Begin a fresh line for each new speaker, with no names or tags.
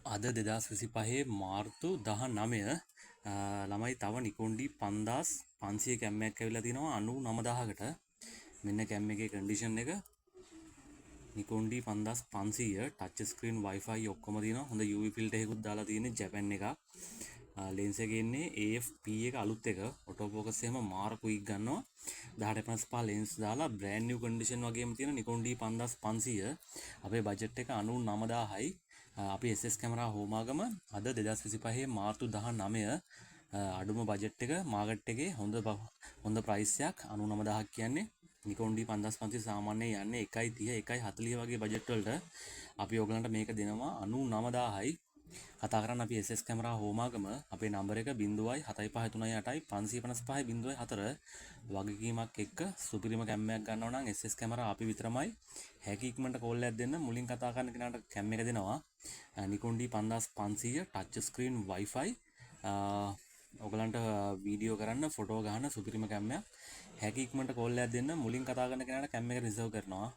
අද 2025 මාර්තු 19 ළමයි තව නිකොන් D5500 කැම්මයක් ඇවිල්ලා තිනවා 99000කට. මෙන්න කැම් එකේ කන්ඩිෂන් එක නිකොන් D5500 ටච් ස්ක්‍රීන් Wi-Fi ඔක්කොම තියෙනවා. හොඳ UV ෆිල්ටර් එකකුත් දාලා තියෙන්නේ ජපන් එකක්. ලෙන්ස් එකේ ඉන්නේ AF-P එක අලුත් එක. ඔටෝ ෆෝකස් එහෙම මාර ක්වික් ගන්නවා. 10-55 ලෙන්ස් දාලා බ්‍රෑන්ඩ් නිව් කන්ඩිෂන් වගේම තියෙන නිකොන් D5500 අපේ බජට් එක 99000යි. අපි SS කැමරා හෝමාගම අද 2025 මාර්තු 19 අඩුම බජට් එක මාකට් එකේ හොඳ ප්‍රයිස් එකක් 99000ක් කියන්නේ නිකොන් D5500 සාමාන්‍යයෙන් යන්නේ 130 140 වගේ බජට් වලට අපි ඔයගලන්ට මේක දෙනවා 99000යි. කතා කරන්න අපි SS කැමරා හෝමාගම අපේ නම්බර එක 0.75338 555.04 වගකීමක් එක්ක සුපිරිම කැම්මයක් ගන්නවා නම් SS කැමරා අපි විතරමයි. හැකි ඉක්මනට කෝල් එකක් දෙන්න. මුලින් කතා කරන කෙනාට කැම් එක දෙනවා. නිකොන් D5500 ටච් ස්ක්‍රීන් Wi-Fi ඔයගලන්ට වීඩියෝ කරන්න ෆොටෝ ගන්න සුපිරිම කැම්මයක්. හැකි ඉක්මනට කෝල් එකක් දෙන්න. මුලින් කතා කරන කෙනාට කැම් එක රිසර්ව් කරනවා.